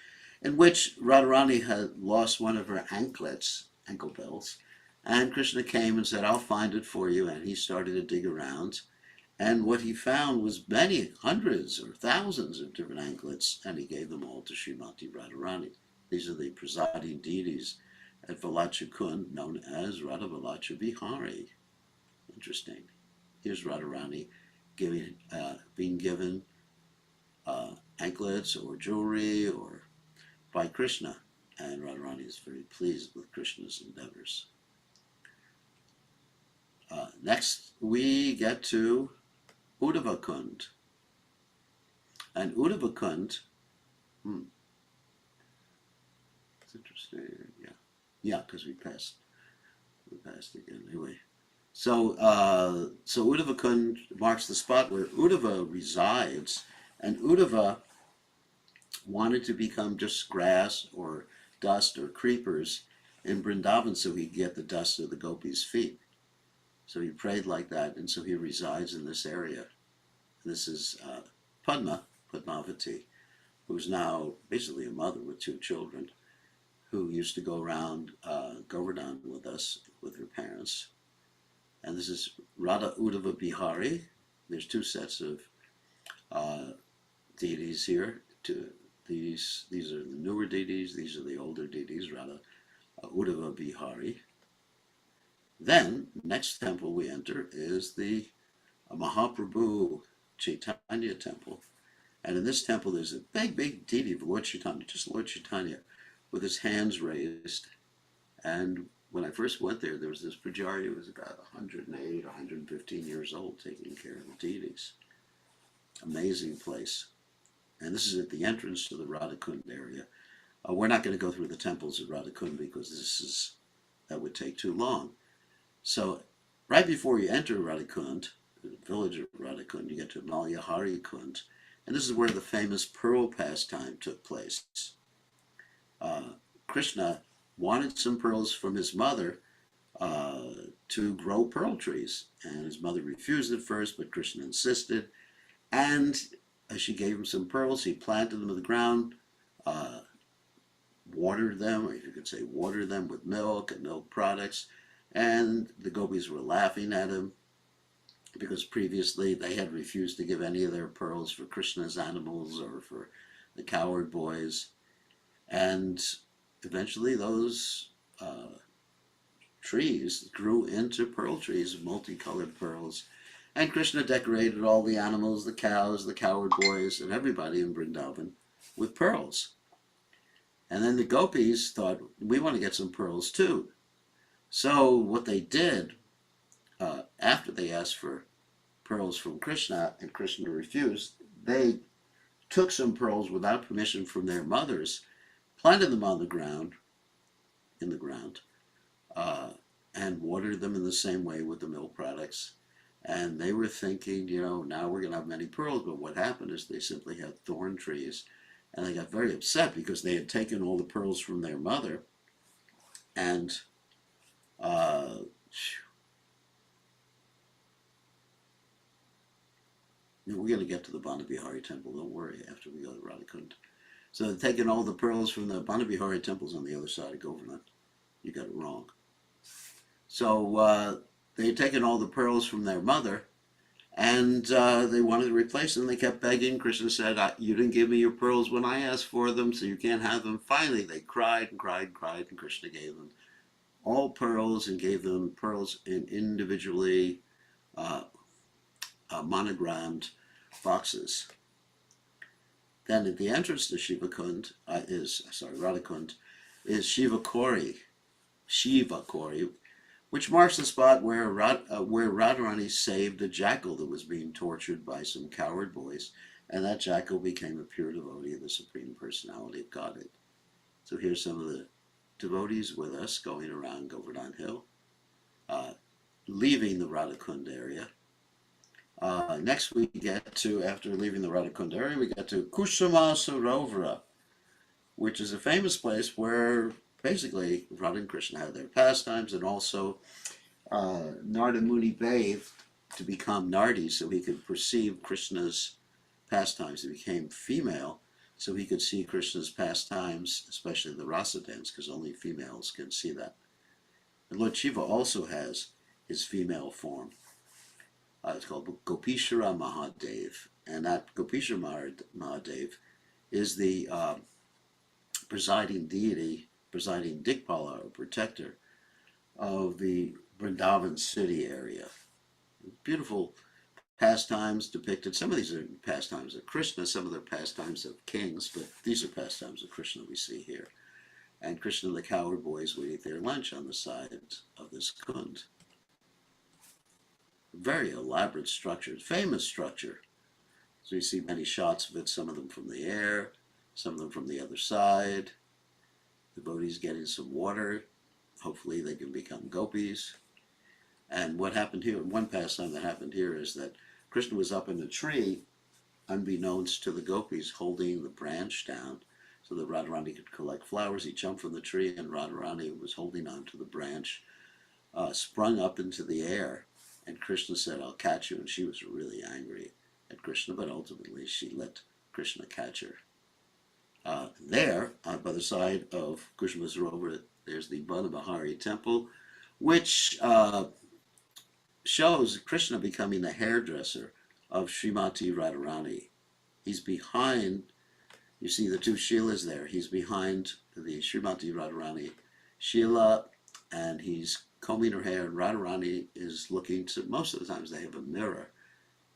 in which Radharani had lost one of her anklets, ankle bells, and Krishna came and said, I'll find it for you, and he started to dig around, and what he found was many hundreds or thousands of different anklets, and he gave them all to Srimati Radharani. These are the presiding deities at Valacha Kund, known as Radha Valacha Bihari. Interesting. Here's Radharani being given anklets or jewelry or by Krishna, and Radharani is very pleased with Krishna's endeavors. Next, we get to Uddhava Kund. And Uddhava Kund, it's interesting. Yeah, because we passed again. Anyway, so Uddhava Kund marks the spot where Uddhava resides, and Uddhava wanted to become just grass or dust or creepers in Vrindavan so he'd get the dust of the gopis' feet. So he prayed like that, and so he resides in this area. This is Padmavati, who's now basically a mother with 2 children, who used to go around Govardhan with us, with her parents. And this is Radha Uddhava Bihari. There's 2 sets of deities here. These are the newer deities, these are the older deities, Radha Uddhava Bihari. Then, next temple we enter is the Mahaprabhu Chaitanya temple. And in this temple there's a big deity of Lord Chaitanya, just Lord Chaitanya, with his hands raised. And when I first went there, there was this pujari who was about 108, 115 years old, taking care of the deities. Amazing place. And this is at the entrance to the Radhakund area. We're not going to go through the temples of Radhakund because that would take too long. So right before you enter Radhakund, the village of Radhakund, you get to Malayahari Kund, and this is where the famous pearl pastime took place. Krishna wanted some pearls from his mother to grow pearl trees, and his mother refused at first, but Krishna insisted, and she gave him some pearls. He planted them in the ground, watered them, or you could say watered them with milk and milk products, and the gopis were laughing at him because previously they had refused to give any of their pearls for Krishna's animals or for the cowherd boys. And eventually those trees grew into pearl trees, multicolored pearls. And Krishna decorated all the animals, the cows, the cowherd boys, and everybody in Vrindavan with pearls. And then the gopis thought, we want to get some pearls too. So what they did, after they asked for pearls from Krishna and Krishna refused, they took some pearls without permission from their mothers, planted them on the ground, and watered them in the same way with the milk products. And they were thinking, now we're going to have many pearls, but what happened is they simply had thorn trees. And they got very upset because they had taken all the pearls from their mother, and we're going to get to the Banabihari temple, don't worry, after we go to Radhakund. So they're taking all the pearls from the Banabihari temples on the other side of Govardhan. You got it wrong. So they had taken all the pearls from their mother, and they wanted to replace them. They kept begging. Krishna said, you didn't give me your pearls when I asked for them, so you can't have them. Finally, they cried and cried and cried, and Krishna gave them all pearls and gave them pearls in individually monogrammed boxes. Then at the entrance to Radhakund is Shiva Kori, which marks the spot where Radharani saved a jackal that was being tortured by some cowherd boys, and that jackal became a pure devotee of the Supreme Personality of Godhead. So here's some of the devotees with us going around Govardhan Hill, leaving the Radhakund area. Next we get to, after leaving the Radhakund area, we get to Kusuma Sarovara, which is a famous place where basically Radha and Krishna had their pastimes, and also Narada Muni bathed to become Nardi so he could perceive Krishna's pastimes. He became female so he could see Krishna's pastimes, especially the rasa dance, because only females can see that. And Lord Shiva also has his female form. It's called Gopishara Mahadev, and that Gopishara Mahadev is the presiding deity, presiding Dikpala, or protector of the Vrindavan city area. Beautiful pastimes depicted. Some of these are pastimes of Krishna, some of them are pastimes of kings, but these are pastimes of Krishna we see here. And Krishna and the cowherd boys would eat their lunch on the sides of this kund. Very elaborate structure, famous structure. So you see many shots of it, some of them from the air, some of them from the other side. The devotees getting some water. Hopefully they can become gopis. And what happened here, one pastime that happened here is that Krishna was up in a tree, unbeknownst to the gopis, holding the branch down so that Radharani could collect flowers. He jumped from the tree, and Radharani was holding onto the branch, sprung up into the air. And Krishna said, "I'll catch you." And she was really angry at Krishna, but ultimately she let Krishna catch her. There, by the side of Kushma Sarovar, there's the Banabahari temple, which shows Krishna becoming the hairdresser of Srimati Radharani. He's behind, you see the two Shilas there, he's behind the Srimati Radharani Shila, and he's combing her hair, and Radharani is looking to, most of the times they have a mirror.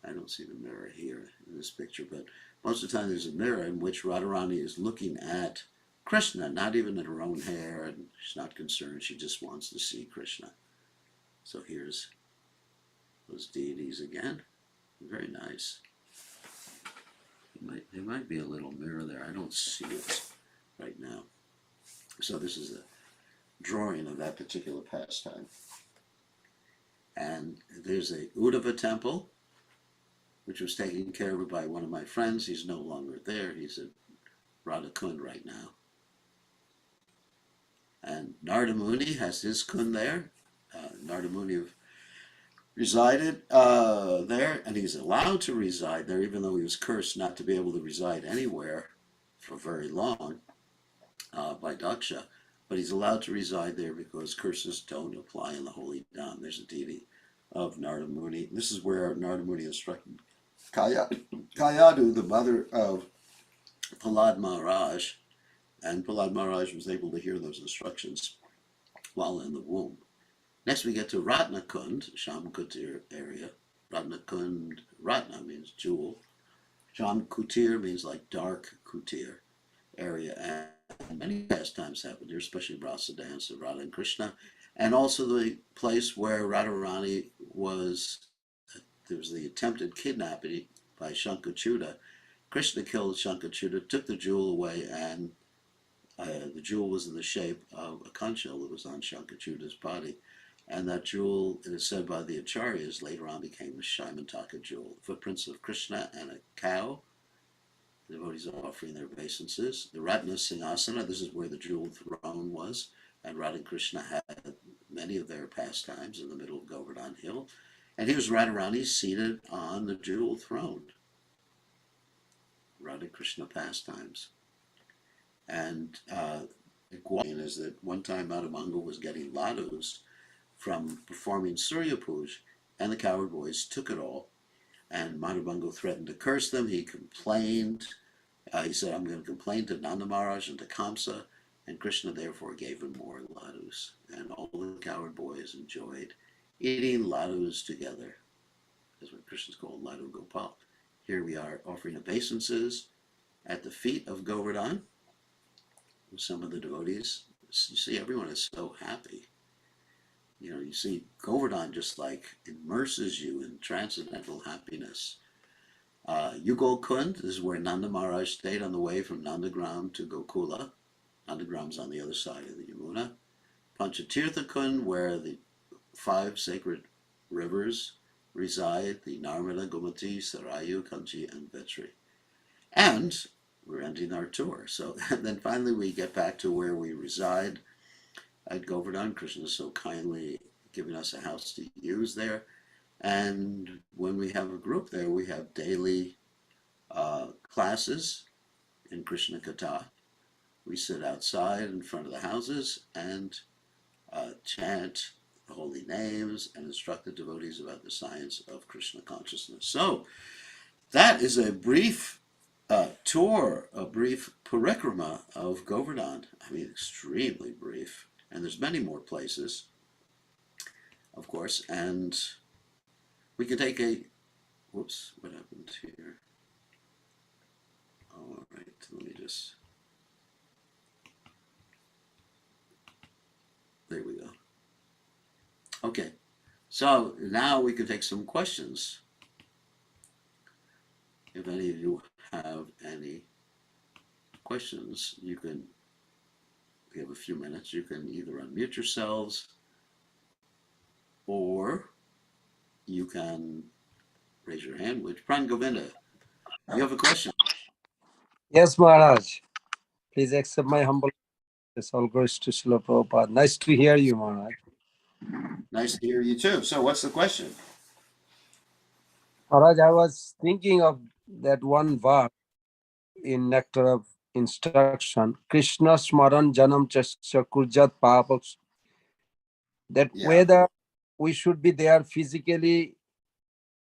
I don't see the mirror here in this picture, but most of the time there's a mirror in which Radharani is looking at Krishna, not even at her own hair, and she's not concerned, she just wants to see Krishna. So here's those deities again. Very nice. There might be a little mirror there. I don't see it right now. So this is a drawing of that particular pastime. And there's a Uddhava temple, which was taken care of by one of my friends. He's no longer there. He's at Radhakund right now. And Narada Muni has his kund there. Narada Muni resided there, and he's allowed to reside there, even though he was cursed not to be able to reside anywhere for very long by Daksha. But he's allowed to reside there because curses don't apply in the holy Dham. There's a deity of Narada Muni. This is where Narada Muni instructed Kayadu, the mother of Prahlad Maharaj, and Prahlad Maharaj was able to hear those instructions while in the womb. Next we get to Ratnakund, Shamkutir area. Ratnakund, Ratna means jewel. Shamkutir means like dark kutir area. And many pastimes happened here, especially Rasa dance of Radha and Krishna. And also the place where Radharani was, there was the attempted kidnapping by Shankachuta. Krishna killed Shankachuta, took the jewel away, and the jewel was in the shape of a conch shell that was on Shankachuta's body. And that jewel, it is said by the Acharyas, later on became the Shaimantaka jewel. Footprints of Krishna and a cow. The devotees are offering their obeisances. The Ratna Singasana, this is where the jewel throne was. And Radha and Krishna had many of their pastimes in the middle of Govardhan Hill. And here's Radharani seated on the jewel throne. Radha Krishna pastimes. And the Guardian is that one time Madhamangal was getting ladus from performing Surya Puj, and the cowherd boys took it all. And Madhamangal threatened to curse them. He complained. He said, "I'm going to complain to Nanda Maharaj and to Kamsa." And Krishna therefore gave him more ladus. And all the cowherd boys enjoyed eating ladus together. That's what Krishna's called Ladu Gopal. Here we are offering obeisances at the feet of Govardhan. Some of the devotees, you see, everyone is so happy. You know, you see Govardhan just like immerses you in transcendental happiness. Yugal Kund, this is where Nanda Maharaj stayed on the way from Nandagram to Gokula. Nandagram's on the other side of the Yamuna. Panchatirtha Kund, where the 5 sacred rivers reside, the Narmada, Gomati, Sarayu, Kanchi, and Vetri. And we're ending our tour. So then finally we get back to where we reside at Govardhan. Krishna is so kindly giving us a house to use there. And when we have a group there, we have daily classes in Krishna Katha. We sit outside in front of the houses and chant the holy names and instruct the devotees about the science of Krishna consciousness. So that is a brief tour, a brief parikrama of Govardhan. I mean, extremely brief. And there's many more places, of course. And we could take a, whoops, what happened here? All right, let me just, there we go. Okay, so now we can take some questions. If any of you have any questions, you can, we have a few minutes, you can either unmute yourselves or you can raise your hand, which Pran Govinda, you have a question. Yes, Maharaj. Please accept my humble thanks. All glories to Srila Prabhupada. Nice to hear you, Maharaj. Nice to hear you too. So what's the question? Maharaj, I was thinking of that one verse in Nectar of Instruction, Krishna Smaran Janam Chasya Kurjat Papaps, that Yeah. whether we should be there physically,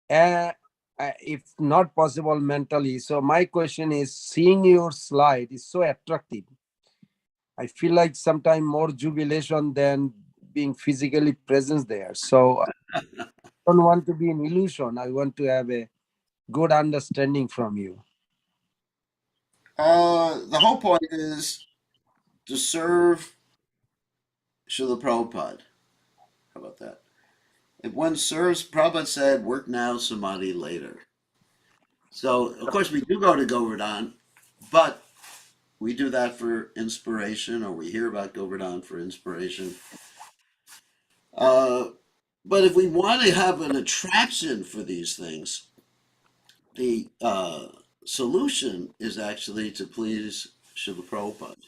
if not possible mentally. So my question is, seeing your slide is so attractive. I feel like sometimes more jubilation than being physically present there. So I don't want to be an illusion. I want to have a good understanding from you. The whole point is to serve Srila Prabhupada. How about that? If one serves, Prabhupada said, work now, samadhi later. So, of course, we do go to Govardhan, but we do that for inspiration, or we hear about Govardhan for inspiration. But if we want to have an attraction for these things, the solution is actually to please Srila Prabhupada.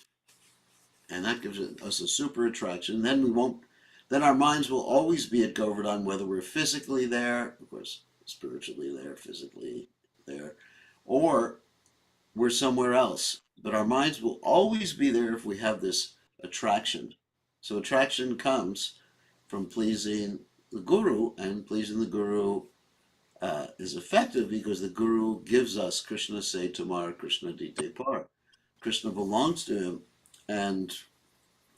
And that gives us a super attraction. Then we won't, then our minds will always be at Govardhan, whether we're physically there, of course, spiritually there, physically there, or we're somewhere else. But our minds will always be there if we have this attraction. So attraction comes from pleasing the Guru, and pleasing the Guru is effective because the Guru gives us Krishna Se Tumar, Krishna Dite Par. Krishna belongs to him, and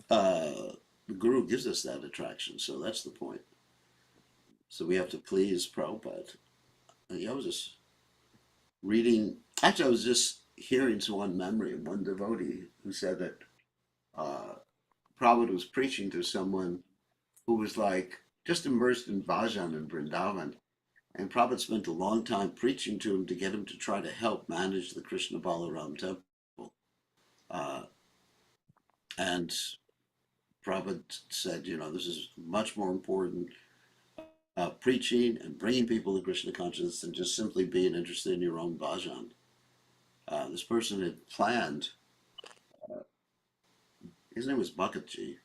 the Guru gives us that attraction. So that's the point. So we have to please Prabhupada. I was just reading, actually, I was just hearing one memory of one devotee who said that Prabhupada was preaching to someone who was like just immersed in bhajan in Vrindavan. And Prabhupada spent a long time preaching to him to get him to try to help manage the Krishna Balaram temple. Uh, and Prabhupada said, this is much more important preaching and bringing people to Krishna consciousness than just simply being interested in your own bhajan. This person had planned, his name was Bhakatji,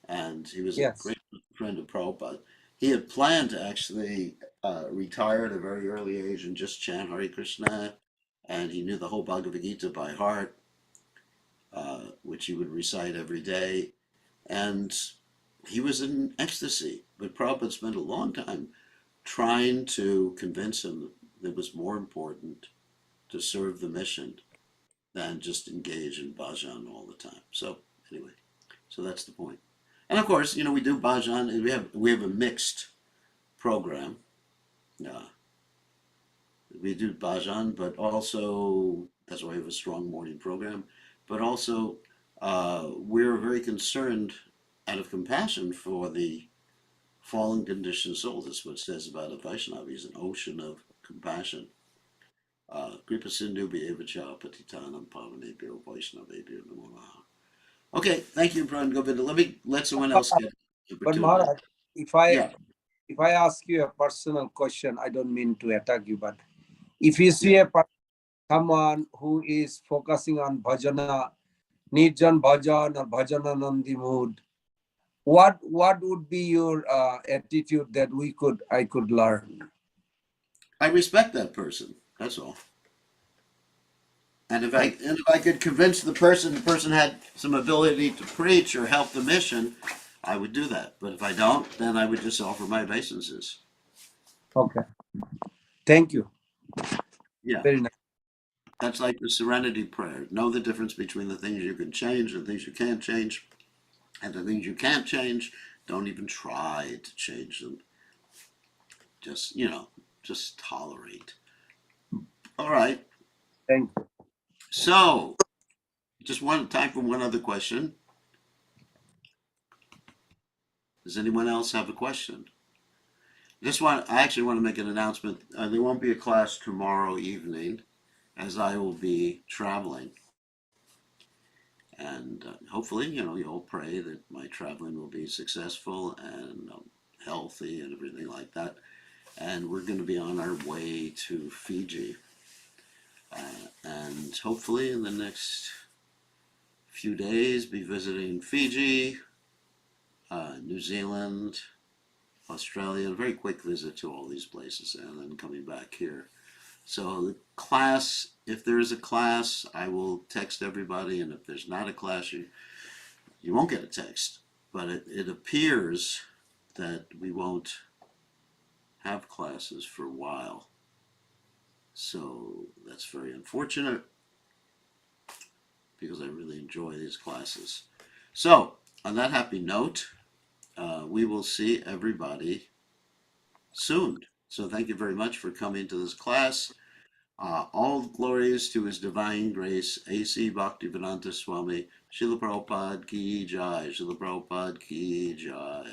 and he was a Yes. great friend of Prabhupada. He had planned to actually retire at a very early age and just chant Hare Krishna, and he knew the whole Bhagavad Gita by heart, which he would recite every day, and he was in ecstasy. But Prabhupada spent a long time trying to convince him that it was more important to serve the mission than just engage in bhajan all the time. So anyway, so that's the point. And of course, we do bhajan, and we have a mixed program. We do bhajan, but also that's why we have a strong morning program. But also, we're very concerned, out of compassion for the fallen conditioned soul. That's what it says about a Vaishnava. He's an ocean of compassion. Kripa Sindhu Bhyevacha Patitanam Pavanebhyo Vaishnavebhyo Namo Namaha. Okay, thank you, Brian Govinda. Let someone else get an But opportunity. Maharaj, Yeah. if I ask you a personal question, I don't mean to attack you, but if you see someone who is focusing on bhajana, nirjan bhajan or bhajananandi mood, what would be your attitude that I could learn? I respect that person. That's all. And if I could convince the person had some ability to preach or help the mission, I would do that. But if I don't, then I would just offer my obeisances. Okay. Thank you. Yeah. Very nice. That's like the serenity prayer. Know the difference between the things you can change and things you can't change. And the things you can't change, don't even try to change them. Just, just tolerate. All right. Thank you. So, just one time for one other question. Does anyone else have a question? I actually want to make an announcement. There won't be a class tomorrow evening as I will be traveling. And hopefully, you'll pray that my traveling will be successful and healthy and everything like that. And we're going to be on our way to Fiji. And hopefully, in the next few days, be visiting Fiji, New Zealand, Australia, a very quick visit to all these places, and then coming back here. So the class, if there is a class, I will text everybody, and if there's not a class, you won't get a text. But it appears that we won't have classes for a while. So that's very unfortunate because I really enjoy these classes. So, on that happy note, we will see everybody soon. So, thank you very much for coming to this class. All glories to His Divine Grace, A.C. Bhaktivedanta Swami, Srila Prabhupada Ki Jai, Srila Prabhupada Ki Jai.